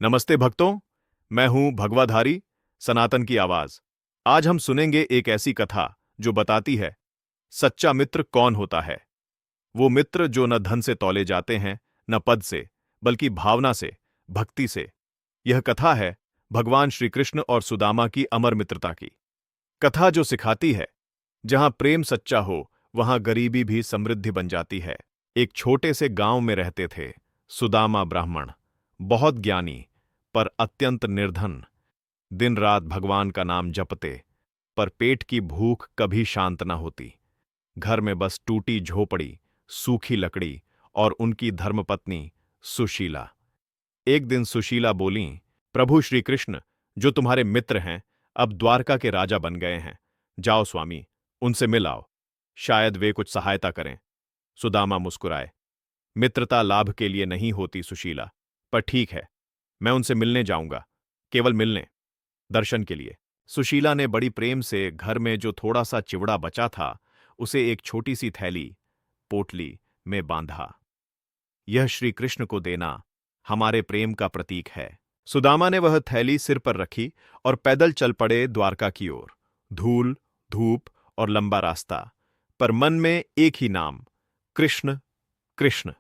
नमस्ते भक्तों, मैं हूं भगवाधारी, सनातन की आवाज। आज हम सुनेंगे एक ऐसी कथा जो बताती है सच्चा मित्र कौन होता है। वो मित्र जो न धन से तौले जाते हैं, न पद से, बल्कि भावना से, भक्ति से। यह कथा है भगवान श्री कृष्ण और सुदामा की अमर मित्रता की। कथा जो सिखाती है, जहां प्रेम सच्चा हो, वहां गरीबी भी समृद्धि बन जाती है। एक छोटे से गांव में रहते थे सुदामा ब्राह्मण, बहुत ज्ञानी पर अत्यंत निर्धन। दिन रात भगवान का नाम जपते, पर पेट की भूख कभी शांत न होती। घर में बस टूटी झोपड़ी, सूखी लकड़ी और उनकी धर्मपत्नी सुशीला। एक दिन सुशीला बोलीं, प्रभु श्री कृष्ण, जो तुम्हारे मित्र हैं, अब द्वारका के राजा बन गए हैं। जाओ स्वामी, उनसे मिल आओ, शायद वे कुछ सहायता करें। सुदामा मुस्कुराए, मित्रता लाभ के लिए नहीं होती सुशीला, पर ठीक है, मैं उनसे मिलने जाऊंगा, केवल मिलने, दर्शन के लिए। सुशीला ने बड़ी प्रेम से घर में जो थोड़ा सा चिवड़ा बचा था, उसे एक छोटी सी थैली, पोटली में बांधा। यह श्री कृष्ण को देना हमारे प्रेम का प्रतीक है। सुदामा ने वह थैली सिर पर रखी और पैदल चल पड़े द्वारका की ओर। धूल, धूप और लंबा रास्ता, पर मन में एक ही नाम, कृष्ण, कृष्ण।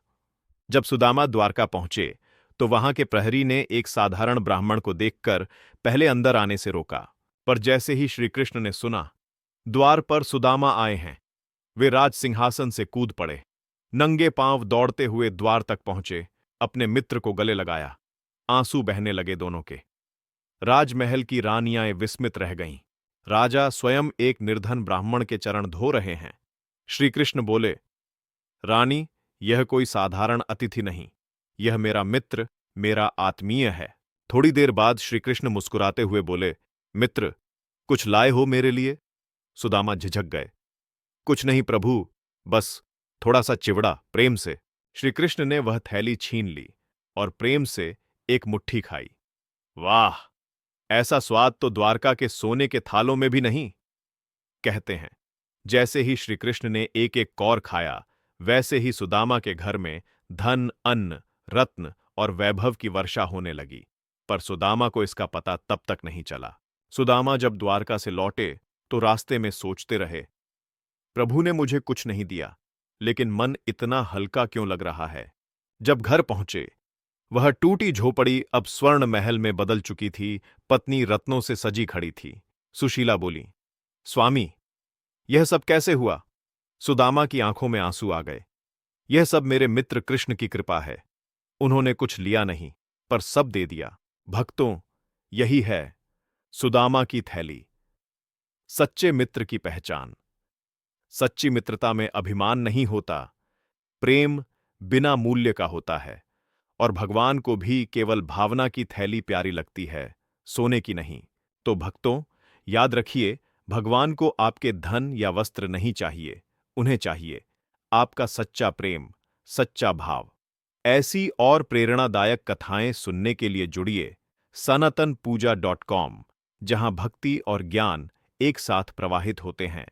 जब सुदामा द्वारका पहुंचे, तो वहां के प्रहरी ने एक साधारण ब्राह्मण को देखकर पहले अंदर आने से रोका, पर जैसे ही श्री कृष्ण ने सुना, द्वार पर सुदामा आए हैं, वे राज सिंहासन से कूद पड़े। नंगे पांव दौड़ते हुए द्वार तक पहुंचे, अपने मित्र को गले लगाया। आंसू बहने लगे दोनों के। राजमहल की रानियां विस्मित रह गईं। राजा स्वयं एक निर्धन ब्राह्मण के चरण धो रहे हैं। श्री कृष्ण बोले, रानी, यह कोई साधारण अतिथि नहीं, यह मेरा मित्र, मेरा आत्मीय है। थोड़ी देर बाद श्री कृष्ण मुस्कुराते हुए बोले, मित्र, कुछ लाए हो मेरे लिए? सुदामा झिझक गए। कुछ नहीं प्रभु, बस थोड़ा सा चिवड़ा, प्रेम से। श्री कृष्ण ने वह थैली छीन ली और प्रेम से एक मुट्ठी खाई। वाह, ऐसा स्वाद तो द्वारका के सोने के थालों में भी नहीं। कहते हैं, जैसे ही श्री कृष्ण ने एक एक कौर खाया, वैसे ही सुदामा के घर में धन, अन्न, रत्न और वैभव की वर्षा होने लगी। पर सुदामा को इसका पता तब तक नहीं चला। सुदामा जब द्वारका से लौटे, तो रास्ते में सोचते रहे, प्रभु ने मुझे कुछ नहीं दिया, लेकिन मन इतना हल्का क्यों लग रहा है। जब घर पहुंचे, वह टूटी झोपड़ी अब स्वर्ण महल में बदल चुकी थी। पत्नी रत्नों से सजी खड़ी थी। सुशीला बोली, स्वामी, यह सब कैसे हुआ? सुदामा की आंखों में आंसू आ गए। यह सब मेरे मित्र कृष्ण की कृपा है। उन्होंने कुछ लिया नहीं, पर सब दे दिया। भक्तों, यही है सुदामा की थैली, सच्चे मित्र की पहचान। सच्ची मित्रता में अभिमान नहीं होता, प्रेम बिना मूल्य का होता है। और भगवान को भी केवल भावना की थैली प्यारी लगती है, सोने की नहीं। तो भक्तों, याद रखिए, भगवान को आपके धन या वस्त्र नहीं चाहिए, उन्हें चाहिए आपका सच्चा प्रेम, सच्चा भाव। ऐसी और प्रेरणादायक कथाएं सुनने के लिए जुड़िए sanatanapuja.com, जहां भक्ति और ज्ञान एक साथ प्रवाहित होते हैं।